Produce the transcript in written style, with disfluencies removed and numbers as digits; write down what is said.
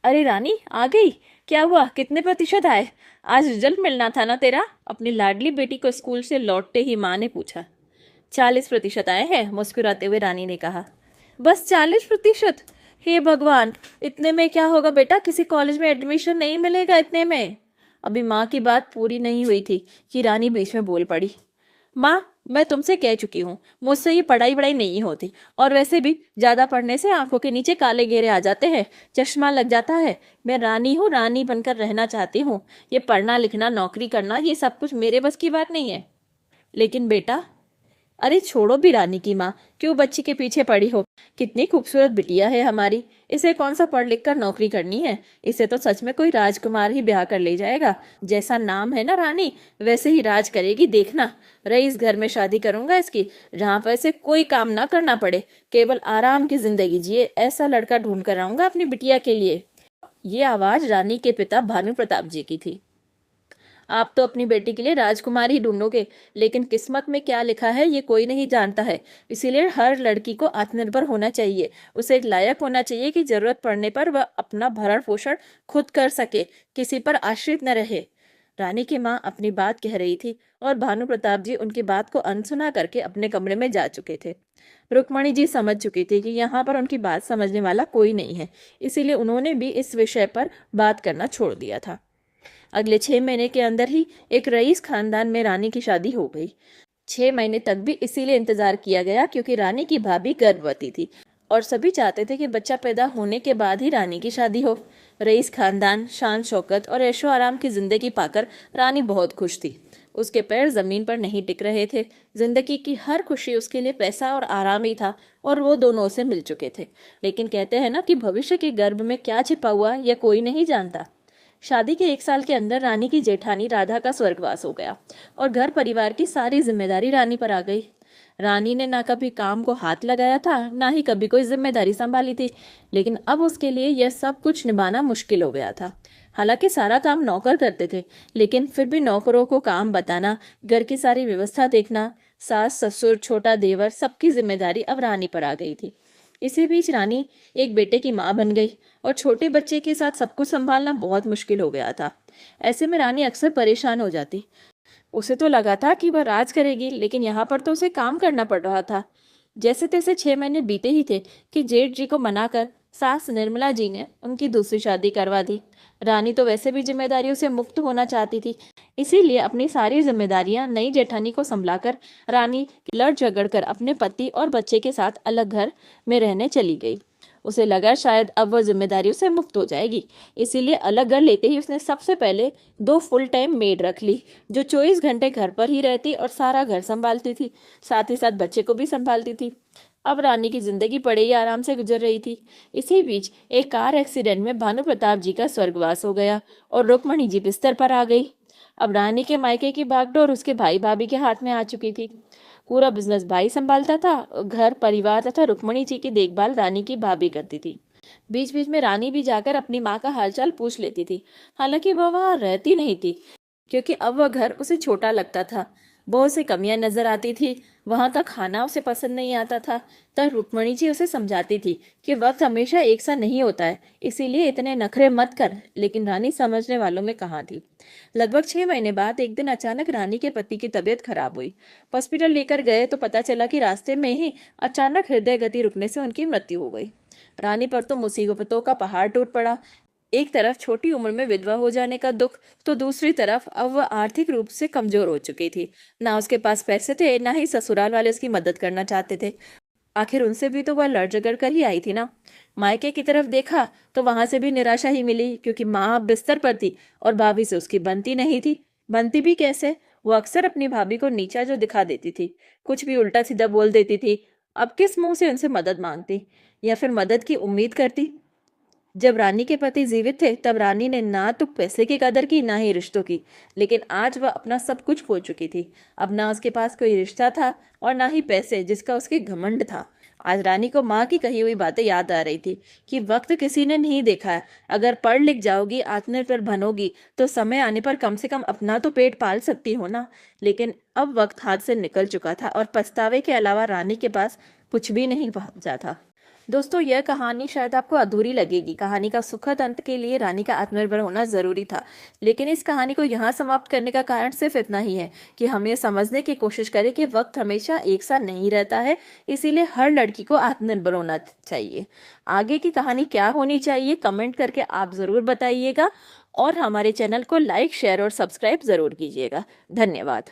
अरे रानी आ गई। क्या हुआ, कितने प्रतिशत आए? आज रिजल्ट मिलना था ना तेरा। अपनी लाडली बेटी को स्कूल से लौटते ही माँ ने पूछा। 40% आए हैं, मुस्कुराते हुए रानी ने कहा। बस 40%? हे भगवान, इतने में क्या होगा बेटा, किसी कॉलेज में एडमिशन नहीं मिलेगा इतने में। अभी माँ की बात पूरी नहीं हुई थी कि रानी बीच में बोल पड़ी। माँ, मैं तुमसे कह चुकी हूँ, मुझसे ये पढ़ाई वढ़ाई नहीं होती। और वैसे भी ज्यादा पढ़ने से आंखों के नीचे काले घेरे आ जाते हैं, चश्मा लग जाता है। मैं रानी हूँ, रानी बनकर रहना चाहती हूँ। ये पढ़ना लिखना नौकरी करना ये सब कुछ मेरे बस की बात नहीं है। लेकिन बेटा, अरे छोड़ो भी रानी की माँ, क्यों बच्ची के पीछे पड़ी हो। कितनी खूबसूरत बिटिया है हमारी, इसे कौन सा पढ़ लिख कर नौकरी करनी है। इसे तो सच में कोई राजकुमार ही ब्याह कर ले जाएगा। जैसा नाम है ना रानी, वैसे ही राज करेगी, देखना। रईस घर में शादी करूंगा इसकी, जहाँ पर इसे कोई काम ना करना पड़े, केवल आराम की जिंदगी जिए, ऐसा लड़का ढूंढ कर आऊंगा अपनी बिटिया के लिए। ये आवाज रानी के पिता भानु प्रताप जी की थी। आप तो अपनी बेटी के लिए राजकुमार ही ढूंढोगे, लेकिन किस्मत में क्या लिखा है ये कोई नहीं जानता है। इसीलिए हर लड़की को आत्मनिर्भर होना चाहिए। उसे एक लायक होना चाहिए कि जरूरत पड़ने पर वह अपना भरण पोषण खुद कर सके, किसी पर आश्रित न रहे। रानी की माँ अपनी बात कह रही थी और भानु प्रताप जी उनकी बात को अनसुना करके अपने कमरे में जा चुके थे। रुक्मणी जी समझ चुकी थी कि यहाँ पर उनकी बात समझने वाला कोई नहीं है, इसीलिए उन्होंने भी इस विषय पर बात करना छोड़ दिया था। अगले 6 महीने के अंदर ही एक रईस खानदान में रानी की शादी हो गई। 6 महीने तक भी इसीलिए इंतजार किया गया क्योंकि रानी की भाभी गर्भवती थी और सभी चाहते थे कि बच्चा पैदा होने के बाद ही रानी की शादी हो। रईस खानदान, शान शौकत और ऐशो आराम की जिंदगी पाकर रानी बहुत खुश थी। उसके पैर जमीन पर नहीं टिक रहे थे। जिंदगी की हर खुशी उसके लिए पैसा और आराम ही था और वो दोनों उसे मिल चुके थे। लेकिन कहते हैं ना कि भविष्य के गर्भ में क्या छिपा हुआ यह कोई नहीं जानता। शादी के 1 साल के अंदर रानी की जेठानी राधा का स्वर्गवास हो गया और घर परिवार की सारी जिम्मेदारी रानी पर आ गई। रानी ने ना कभी काम को हाथ लगाया था, ना ही कभी कोई जिम्मेदारी संभाली थी, लेकिन अब उसके लिए यह सब कुछ निभाना मुश्किल हो गया था। हालांकि सारा काम नौकर करते थे, लेकिन फिर भी नौकरों को काम बताना, घर की सारी व्यवस्था देखना, सास ससुर छोटा देवर, सबकी जिम्मेदारी अब रानी पर आ गई थी। इसी बीच रानी एक बेटे की माँ बन गई और छोटे बच्चे के साथ सब कुछ संभालना बहुत मुश्किल हो गया था। ऐसे में रानी अक्सर परेशान हो जाती। उसे तो लगा था कि वह राज करेगी, लेकिन यहाँ पर तो उसे काम करना पड़ रहा था। जैसे तैसे 6 महीने बीते ही थे कि जेठ जी को मनाकर सास निर्मला जी ने उनकी दूसरी शादी करवा दी। रानी तो वैसे भी जिम्मेदारियों से मुक्त होना चाहती थी, इसीलिए अपनी सारी जिम्मेदारियां नई जेठानी को संभलाकर रानी लड़ झगड़ कर अपने पति और बच्चे के साथ अलग घर में रहने चली गई। उसे लगा शायद अब वह जिम्मेदारियों से मुक्त हो जाएगी, इसीलिए अलग घर लेते ही उसने सबसे पहले 2 फुल टाइम मेड रख ली, जो 24 घंटे घर पर ही रहती और सारा घर संभालती थी, साथ ही साथ बच्चे को भी संभालती थी। अब रानी की जिंदगी बड़े ही आराम से गुजर रही थी। इसी बीच एक कार एक्सीडेंट में भानु प्रताप जी का स्वर्गवास हो गया और रुक्मणी जी बिस्तर पर आ गई। अब रानी के मायके की बागडोर उसके भाई भाभी के हाथ में आ चुकी थी। पूरा बिजनेस भाई संभालता था, घर परिवार तथा रुक्मणी जी की देखभाल रानी की भाभी करती थी। बीच बीच में रानी भी जाकर अपनी माँ का हालचाल पूछ लेती थी। हालांकि वह वहाँ रहती नहीं थी, क्योंकि अब वह घर उसे छोटा लगता था। बहुत सी कमियां नजर आती थी। वहां का खाना उसे पसंद नहीं आता था। तब रुक्मणी जी उसे समझाती थी कि वक्त हमेशा एक सा नहीं होता है, इसीलिए इतने नखरे मत कर। लेकिन रानी समझने वालों में कहाँ थी। लगभग 6 महीने बाद एक दिन अचानक रानी के पति की तबीयत खराब हुई। हॉस्पिटल लेकर गए तो पता चला कि रास्ते में ही अचानक हृदय गति रुकने से उनकी मृत्यु हो गई। रानी पर तो मुसीबतों का पहाड़ टूट पड़ा। एक तरफ छोटी उम्र में विधवा हो जाने का दुख, तो दूसरी तरफ अब वह आर्थिक रूप से कमजोर हो चुकी थी। ना उसके पास पैसे थे, ना ही ससुराल वाले उसकी मदद करना चाहते थे। आखिर उनसे भी तो वह लड़ झगड़ कर ही आई थी ना। मायके की तरफ देखा तो वहां से भी निराशा ही मिली, क्योंकि माँ अब बिस्तर पर थी और भाभी से उसकी बनती नहीं थी। बनती भी कैसे? वो अक्सर अपनी भाभी को नीचा जो दिखा देती थी, कुछ भी उल्टा सीधा बोल देती थी। अब किस मुंह से उनसे मदद मांगती या फिर मदद की उम्मीद करती? जब रानी के पति जीवित थे तब रानी ने ना तो पैसे की कदर की, ना ही रिश्तों की। लेकिन आज वह अपना सब कुछ खो चुकी थी। अब ना उसके पास कोई रिश्ता था और ना ही पैसे जिसका उसके घमंड था। आज रानी को माँ की कही हुई बातें याद आ रही थी कि वक्त किसी ने नहीं देखा है। अगर पढ़ लिख जाओगी, आत्मनिर्भर बनोगी, तो समय आने पर कम से कम अपना तो पेट पाल सकती हो ना। लेकिन अब वक्त हाथ से निकल चुका था और पछतावे के अलावा रानी के पास कुछ भी नहीं बचा था। दोस्तों, यह कहानी शायद आपको अधूरी लगेगी। कहानी का सुखद अंत के लिए रानी का आत्मनिर्भर होना जरूरी था, लेकिन इस कहानी को यहाँ समाप्त करने का कारण सिर्फ इतना ही है कि हम ये समझने की कोशिश करें कि वक्त हमेशा एक सा नहीं रहता है, इसीलिए हर लड़की को आत्मनिर्भर होना चाहिए। आगे की कहानी क्या होनी चाहिए कमेंट करके आप जरूर बताइएगा, और हमारे चैनल को लाइक, शेयर और सब्सक्राइब जरूर कीजिएगा। धन्यवाद।